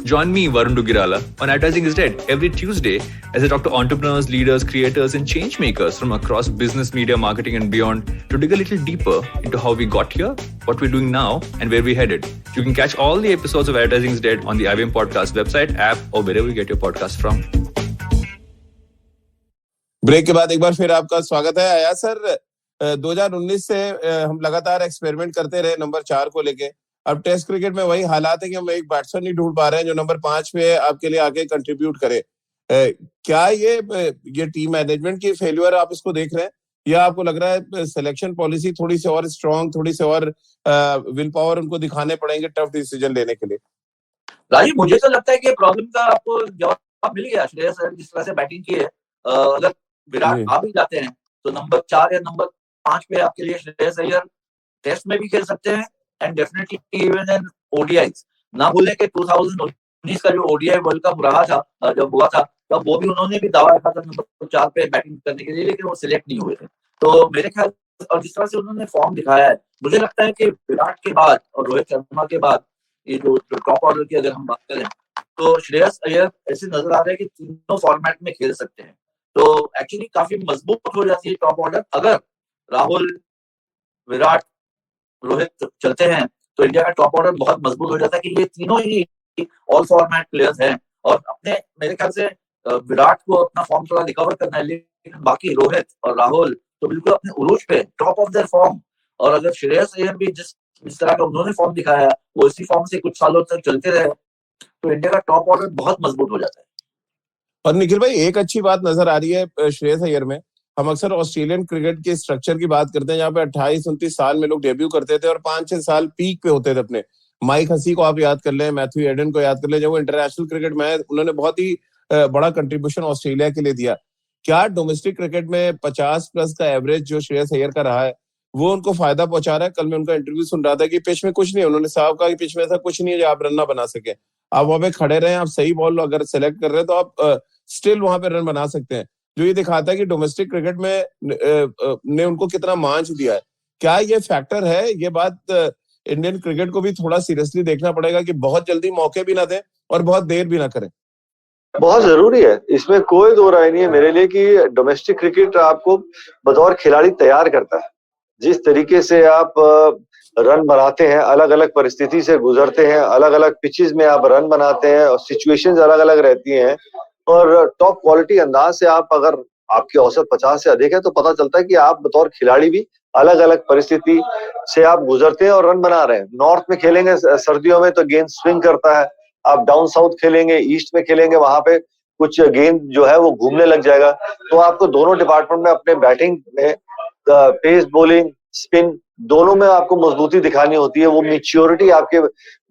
Join me, Varun Dugirala, on Advertising is Dead every Tuesday as I talk to entrepreneurs, leaders, creators and change makers from across business, media, marketing and beyond to dig a little deeper into how we got here, what we're doing now and where we're headed. You can catch all the episodes of Advertising is Dead on the IVM Podcast website, app or wherever you get your podcast from. Break के बाद एक बार फिर आपका स्वागत है। आया sir, 2019 से हम लगातार एक्सपेरिमेंट करते रहे नंबर 4 को लेके। अब टेस्ट क्रिकेट में वही हालात है कि हम एक बैट्समैन नहीं ढूंढ पा रहे हैं जो नंबर 5 पे आपके लिए आके कंट्रीब्यूट करे। क्या ये टीम मैनेजमेंट की फेल्यूर आप इसको देख रहे हैं, या आपको लग रहा है सिलेक्शन पॉलिसी थोड़ी सी और स्ट्रांग, थोड़ी सी और विल पावर उनको दिखाने पड़ेंगे टफ डिसीजन लेने के लिए? राजीव, मुझे तो लगता है कि प्रॉब्लम का आपको जवाब मिल गया। श्रेयस अय्यर जिस तरह से बैटिंग की है, अगर विराट आ भी जाते हैं तो नंबर 4 या नंबर 5 पे आपके लिए श्रेयस अय्यर टेस्ट में भी खेल सकते हैं and definitely even in ODIs. ना भूलें कि 2019 का जो ओडीआई वर्ल्ड कप रहा था, जब हुआ था, तब वो भी उन्होंने भी दावा रखा था नंबर 4 पे बैटिंग करने के लिए, लेकिन वो सिलेक्ट नहीं हुए थे। तो मेरे ख्याल और जिस तरह से उन्होंने फॉर्म दिखाया है, मुझे लगता है कि विराट के बाद और रोहित शर्मा के बाद ये जो टॉप ऑर्डर की अगर हम बात करें तो श्रेयस अय्यर ऐसे नजर आ रहे हैं कि तीनों फॉर्मेट में खेल सकते हैं। तो एक्चुअली काफी मजबूत हो जाती है टॉप ऑर्डर अगर राहुल, विराट, रोहित चलते हैं, तो इंडिया का टॉप ऑर्डर बहुत मजबूत हो जाता है कि ये तीनों ही ऑल फॉर्मेट प्लेयर्स हैं। और अपने मेरे ख्याल से विराट को अपना फॉर्म थोड़ा रिकवर करना है, लेकिन बाकी रोहित और राहुल तो बिल्कुल अपने उरूज पे, टॉप ऑफ देयर फॉर्म। और अगर श्रेयस अय्यर भी जिस तरह का उन्होंने फॉर्म दिखाया है वो इसी फॉर्म से कुछ सालों तक चलते रहे, तो इंडिया का टॉप ऑर्डर बहुत मजबूत हो जाता है। और निखिल भाई, एक अच्छी बात नजर आ रही है श्रेयस अय्यर में। हम अक्सर ऑस्ट्रेलियन क्रिकेट के स्ट्रक्चर की बात करते हैं, जहाँ पे 28-29 साल में लोग डेब्यू करते थे और 5-6 साल पीक पे होते थे अपने। माइक हसी को आप याद कर लें, मैथ्यू एडन को याद कर लें, जब वो इंटरनेशनल क्रिकेट में उन्होंने बहुत ही बड़ा कंट्रीब्यूशन ऑस्ट्रेलिया के लिए दिया। क्या डोमेस्टिक क्रिकेट में 50+ का एवरेज जो श्रेयस अय्यर का रहा है वो उनको फायदा पहुंचा रहा है? कल मैं उनका इंटरव्यू सुन रहा था कि पिच में कुछ नहीं है, उन्होंने साफ कहा कि पिच में ऐसा कुछ नहीं है जो आप रन ना बना सके। आप वहां पे खड़े रहे, आप सही बॉल अगर सेलेक्ट कर रहे हैं तो आप स्टिल वहां पे रन बना सकते हैं, जो ये दिखाता है कि डोमेस्टिक क्रिकेट में ने उनको कितना मांझ दिया है। क्या ये फैक्टर है? ये बात इंडियन क्रिकेट को भी थोड़ा सीरियसली देखना पड़ेगा कि बहुत जल्दी मौके भी ना दें और बहुत देर भी ना करें। बहुत जरूरी है, इसमें कोई दो राय नहीं है मेरे लिए कि डोमेस्टिक क्रिकेट आपको बतौर खिलाड़ी तैयार करता है। जिस तरीके से आप रन बनाते हैं, अलग अलग परिस्थिति से गुजरते हैं, अलग अलग पिचेस में आप रन बनाते हैं और सिचुएशंस अलग अलग रहती हैं, और टॉप क्वालिटी अंदाज से आप अगर आपकी औसत 50 से अधिक है तो पता चलता है कि आप बतौर खिलाड़ी भी अलग अलग परिस्थिति से आप गुजरते हैं और रन बना रहे हैं। नॉर्थ में खेलेंगे सर्दियों में तो गेंद स्विंग करता है, आप डाउन साउथ खेलेंगे, ईस्ट में खेलेंगे, वहां पे कुछ गेंद जो है वो घूमने लग जाएगा। तो आपको दोनों डिपार्टमेंट में अपने बैटिंग में पेस बॉलिंग, स्पिन दोनों में आपको मजबूती दिखानी होती है, वो मैच्योरिटी आपके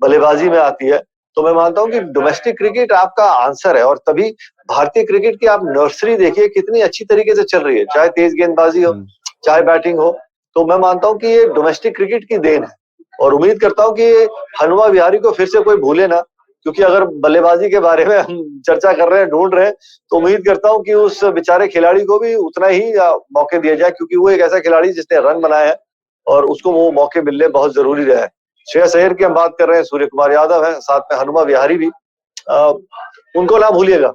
बल्लेबाजी में आती है। तो मैं मानता हूं कि डोमेस्टिक क्रिकेट आपका आंसर है, और तभी भारतीय क्रिकेट की आप नर्सरी देखिए कितनी अच्छी तरीके से चल रही है, चाहे तेज गेंदबाजी हो चाहे बैटिंग हो। तो मैं मानता हूं कि ये डोमेस्टिक क्रिकेट की देन है, और उम्मीद करता हूं कि हनुमा विहारी को फिर से कोई भूले ना, क्योंकि अगर बल्लेबाजी के बारे में हम चर्चा कर रहे हैं, ढूंढ रहे हैं, तो उम्मीद करता हूं कि उस बेचारे खिलाड़ी को भी उतना ही मौके दिए जाए, क्योंकि वो एक ऐसा खिलाड़ी जिसने रन बनाया है और उसको वो मौके मिलने बहुत जरूरी रहे। श्रेयस अय्यर की हम बात कर रहे हैं, सूर्य कुमार यादव है, साथ में हनुमा विहारी भी, उनको ना भूलिएगा।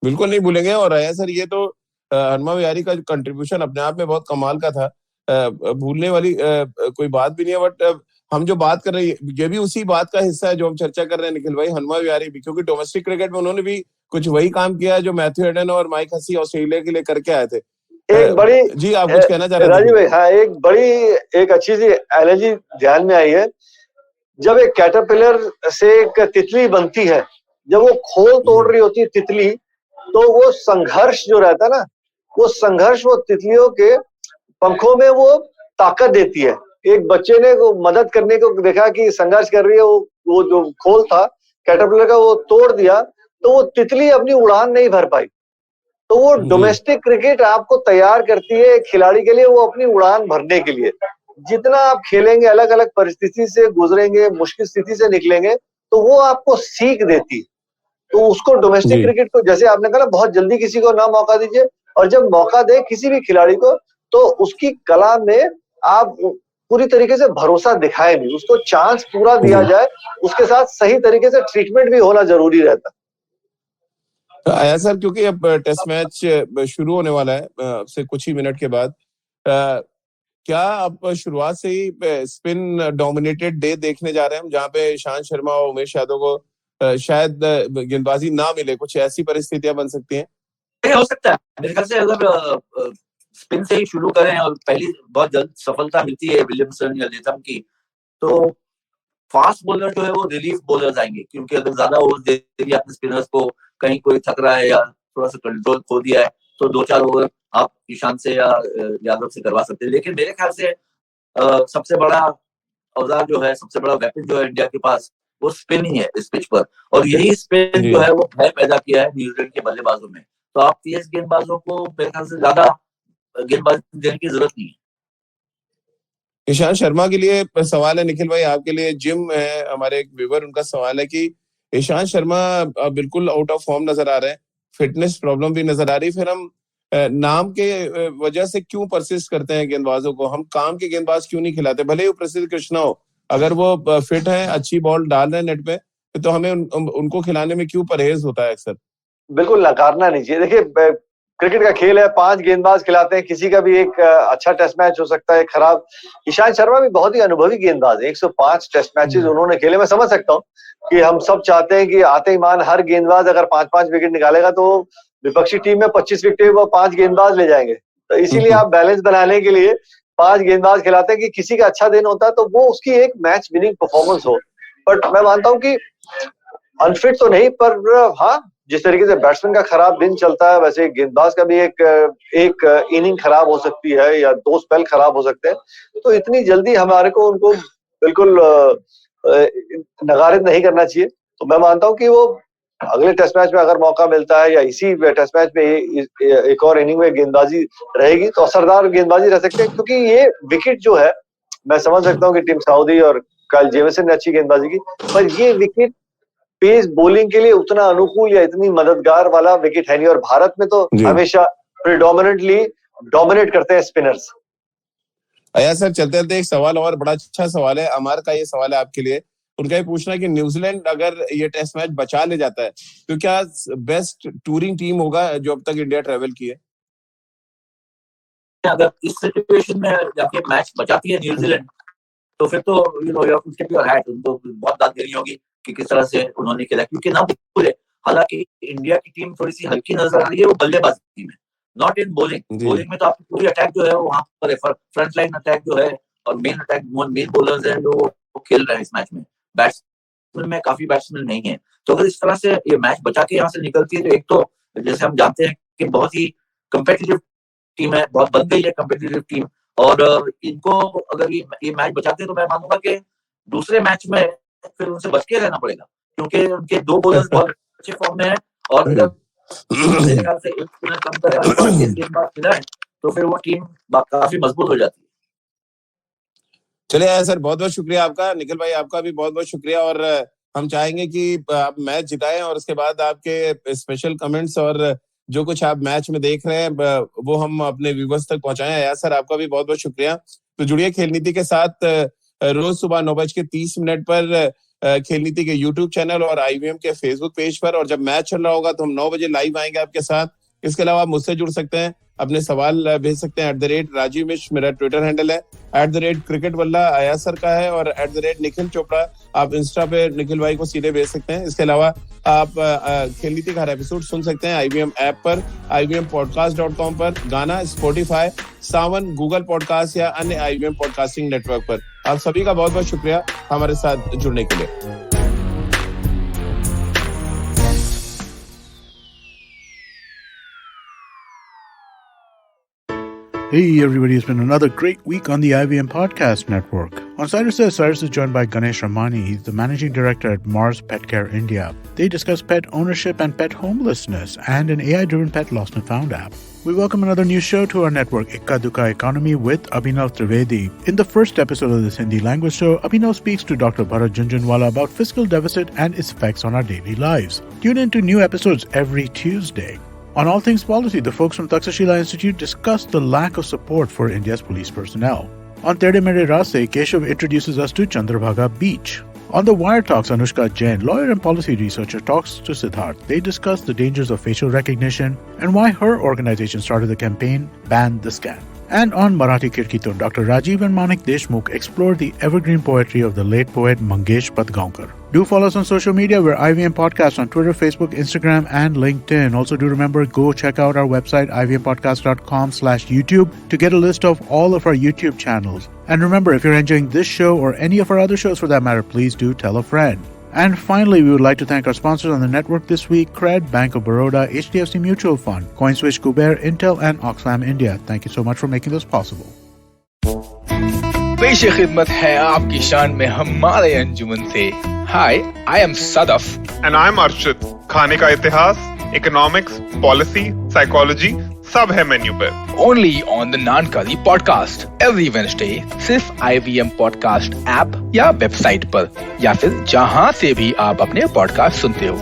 बिल्कुल नहीं भूलेंगे। और आया सर, ये तो हनुमा विहारी का कंट्रीब्यूशन अपने आप में बहुत कमाल का था, भूलने वाली कोई बात भी नहीं है। बट हम जो बात कर रहे हैं ये भी उसी बात का हिस्सा है जो हम चर्चा कर रहे हैं निखिल भाई, हनुमा विहारी भी, क्योंकि डोमेस्टिक क्रिकेट में उन्होंने भी कुछ वही काम किया जो मैथ्यू एडन और माइक हसी ऑस्ट्रेलिया के लिए करके आए थे। एक बड़ी जी आप कुछ कहना चाह रहे थे राजीव भाई? हाँ, एक अच्छी सी एनालॉजी ध्यान में आई है। जब एक कैटरपिलर से एक तितली बनती है, जब वो खोल तोड़ रही होती है तितली, तो वो संघर्ष जो रहता है ना, वो संघर्ष वो तितलियों के पंखों में वो ताकत देती है। एक बच्चे ने वो मदद करने को देखा कि संघर्ष कर रही है, वो जो खोल था कैटरपिलर का वो तोड़ दिया, तो वो तितली अपनी उड़ान नहीं भर पाई। तो वो डोमेस्टिक क्रिकेट आपको तैयार करती है एक खिलाड़ी के लिए, वो अपनी उड़ान भरने के लिए। जितना आप खेलेंगे, अलग अलग परिस्थिति से गुजरेंगे, मुश्किल स्थिति से निकलेंगे, तो वो आपको सीख देती। तो उसको डोमेस्टिक क्रिकेट को, जैसे आपने कहा, बहुत जल्दी किसी को ना मौका दीजिए, और जब मौका दे किसी भी खिलाड़ी को तो उसकी कला में आप पूरी तरीके से भरोसा दिखाए भी, उसको चांस पूरा दिया जाए, उसके साथ सही तरीके से ट्रीटमेंट भी होना जरूरी रहता है। आया सर, क्योंकि अब टेस्ट मैच शुरू होने वाला है से कुछ ही मिनट के बाद, क्या आप शुरुआत से ही स्पिन डोमिनेटेड डे देखने जा रहे हैं, जहां पे ईशांत शर्मा और उमेश यादव को शायद गेंदबाजी ना मिले, कुछ ऐसी परिस्थितियां बन सकती हैं? हो सकता है मेरे ख्याल से, अगर स्पिन से ही शुरू करें और पहली बहुत जल्द सफलता मिलती है विलियमसन या लेथम की, तो फास्ट बॉलर जो है वो रिलीफ बॉलर्स आएंगे, क्योंकि अगर ज्यादा ओवर दे दिया अपने स्पिनर्स को, कहीं कोई थक रहा है या थोड़ा सा कंट्रोल खो दिया है, तो 2-4 ओवर आप ईशान से या यादव से करवा सकते हैं। लेकिन मेरे ख्याल से सबसे बड़ा औजार जो है, सबसे बड़ा वेपन जो है इंडिया के पास, वो स्पिन ही है इस पिच पर, और यही स्पिन जो है वो भय पैदा किया है न्यूजीलैंड के बल्लेबाजों में। तो आप तेज गेंदबाजों को मेरे ख्याल से ज्यादा गेंदबाजी देने की जरूरत नहीं है। ईशान शर्मा के लिए सवाल है, निखिल भाई आपके लिए, जिम है हमारे एक व्यूअर, उनका सवाल है कि ईशान शर्मा बिल्कुल आउट ऑफ फॉर्म नजर आ रहे हैं, फिटनेस प्रॉब्लम भी नजर आ रही, फिर हम नाम के वजह से क्यों परसिस्ट करते हैं गेंदबाजों को, हम काम के गेंदबाज क्यों नहीं खिलाते, भले ही वो प्रसिद्ध कृष्णा हो, अगर वो फिट है, अच्छी बॉल डाल रहे हैं नेट पे, तो हमें उनको खिलाने में क्यों परहेज होता है अक्सर? बिल्कुल नकारना नहीं चाहिए। देखिए क्रिकेट का खेल है, 5 गेंदबाज खिलाते हैं, किसी का भी एक अच्छा टेस्ट मैच हो सकता है खराब। ईशान शर्मा भी बहुत ही अनुभवी गेंदबाज है, 105 टेस्ट मैचेस उन्होंने खेले। मैं समझ सकता हूँ कि हम सब चाहते हैं कि आते ही मान हर गेंदबाज अगर 5-5 विकेट निकालेगा तो विपक्षी टीम में 25 विकेट वो 5 गेंदबाज ले जाएंगे। तो इसीलिए आप बैलेंस बनाने के लिए 5 गेंदबाज खिलाते हैं कि किसी का अच्छा दिन होता है तो वो उसकी एक मैच विनिंग परफॉर्मेंस हो। बट मैं मानता हूँ कि अनफिट तो नहीं, पर हाँ, जिस तरीके से बैट्समैन का खराब दिन चलता है, वैसे गेंदबाज का भी एक इनिंग खराब हो सकती है या 2 स्पेल खराब हो सकते हैं। तो इतनी जल्दी हमारे को उनको बिल्कुल नकारित नहीं करना चाहिए। तो मैं मानता हूँ कि वो अगले टेस्ट मैच में अगर मौका मिलता है या इसी टेस्ट मैच में एक और इनिंग में गेंदबाजी रहेगी तो असरदार गेंदबाजी रह सकते हैं, क्योंकि ये विकेट जो है, मैं समझ सकता हूँ कि टीम साउदी और काइल जेमिसन ने अच्छी गेंदबाजी की, पर ये विकेट पेस बॉलिंग के लिए उतना अनुकूल या इतनी मददगार वाला विकेट है नहीं, और भारत में तो हमेशा प्रिडोमिनेंटली डोमिनेट करते हैं स्पिनर्स। अया सर, चलते चलते एक सवाल और, बड़ा अच्छा सवाल है, अमर का ये सवाल है आपके लिए, उनका ये पूछना है कि न्यूजीलैंड अगर ये टेस्ट मैच बचा ले जाता है तो क्या बेस्ट टूरिंग टीम होगा जो अब तक इंडिया ट्रेवल की है? अगर इस सिचुएशन में जाके मैच बचाती है न्यूजीलैंड, तो फिर तो उसके प्योर हैट, उनको बहुत दाद देनी होगी कि किस तरह से उन्होंने खेला, क्योंकि ना भूले, हालांकि इंडिया की टीम थोड़ी सी हल्की नजर आ रही है, वो बल्लेबाजी टीम है, नॉट इन बॉलिंग। बॉलिंग में तो आपकी पूरी अटैक जो है वहां पर फ्रंट लाइन अटैक जो है और मेन अटैक, मेन बॉलर्स हैं जो खेल रहे हैं इस मैच में, बैट्समैन में काफी बैट्समैन नहीं है। तो अगर इस तरह से ये मैच बचा के यहाँ से निकलती है, तो एक तो जैसे हम जानते हैं कि बहुत ही कम्पिटिटिव टीम है, बहुत बन गई है कम्पिटिटिव टीम, और इनको अगर ये मैच बचाते हैं तो मैं मानूंगा कि दूसरे मैच में फिर उनसे बच के रहना पड़ेगा, क्योंकि उनके 2 बॉलर्स बहुत अच्छे फॉर्म में हैं, और मेरे ख्याल से एक स्पिनर कम करे तो फिर वो टीम काफी मजबूत हो जाती है। चलिए सर, बहुत बहुत शुक्रिया आपका। निखिल भाई आपका भी बहुत बहुत शुक्रिया, और हम चाहेंगे कि आप मैच जिताएं और उसके बाद आपके स्पेशल कमेंट्स और जो कुछ आप मैच में देख रहे हैं वो हम अपने व्यूअर्स तक पहुंचाएं। अया सर, आपका भी बहुत बहुत शुक्रिया। तो जुड़िए खेल नीति के साथ रोज सुबह 9:30 पर खेल नीति के यूट्यूब चैनल और IVM के फेसबुक पेज पर, और जब मैच चल रहा होगा तो हम 9 बजे लाइव आएंगे आपके साथ। इसके अलावा आप मुझसे जुड़ सकते हैं, अपने सवाल भेज सकते हैं @राजीव मिश्र मेरा ट्विटर हैंडल है, @cricketwalla अया सर का है, और @निखिल चोपड़ा आप इंस्टा पे निखिल भाई को सीधे भेज सकते हैं। इसके अलावा आप खेल नीति का हर एपिसोड सुन सकते हैं IVM ऐप पर, IVMpodcast.com पर, गाना, स्पॉटिफाई, सावन, गूगल पॉडकास्ट या अन्य IVM पॉडकास्टिंग नेटवर्क पर। आप सभी का बहुत बहुत शुक्रिया हमारे साथ जुड़ने के लिए। Hey everybody, it's been another great week on the IVM Podcast Network. On Cyrus Says, Cyrus is joined by Ganesh Ramani. He's the managing director at Mars Pet Care India. They discuss pet ownership and pet homelessness and an AI-driven pet lost and found app. We welcome another new show to our network, Ikka Dukka Economy with Abhinav Trivedi. In the first episode of this Hindi language show, Abhinav speaks to Dr. Bharat Junjunwala about fiscal deficit and its effects on our daily lives. Tune in to new episodes every Tuesday. On All Things Policy, the folks from Takshashila Institute discuss the lack of support for India's police personnel. On Tere Mere Raste, Keshav introduces us to Chandrabhaga Beach. On The Wire Talks, Anushka Jain, lawyer and policy researcher, talks to Siddharth. They discuss the dangers of facial recognition and why her organization started the campaign Ban the Scan. And on Marathi Kirkitun, Dr. Rajiv and Manik Deshmukh explored the evergreen poetry of the late poet Mangesh Patgaonkar. Do follow us on social media. We're IVM Podcast on Twitter, Facebook, Instagram, and LinkedIn. Also, do remember, go check out our website, ivmpodcast.com/YouTube, to get a list of all of our YouTube channels. And remember, if you're enjoying this show or any of our other shows for that matter, please do tell a friend. And finally, we would like to thank our sponsors on the network this week: Cred, Bank of Baroda, HDFC Mutual Fund, CoinSwitch, Kuber, Intel, and Oxfam India. Thank you so much for making this possible. पेश खिदमत है आपकी शान में हमारे अंजुमन से. Hi, I am Sadaf. And I'm Arshit. खाने का इतिहास, इकोनॉमिक्स, पॉलिसी, साइकोलॉजी सब है मेन्यू पे. Only on the Nankali podcast every Wednesday. सिर्फ IVM podcast ऐप या वेबसाइट पर, या फिर जहां से भी आप अपने पॉडकास्ट सुनते हो.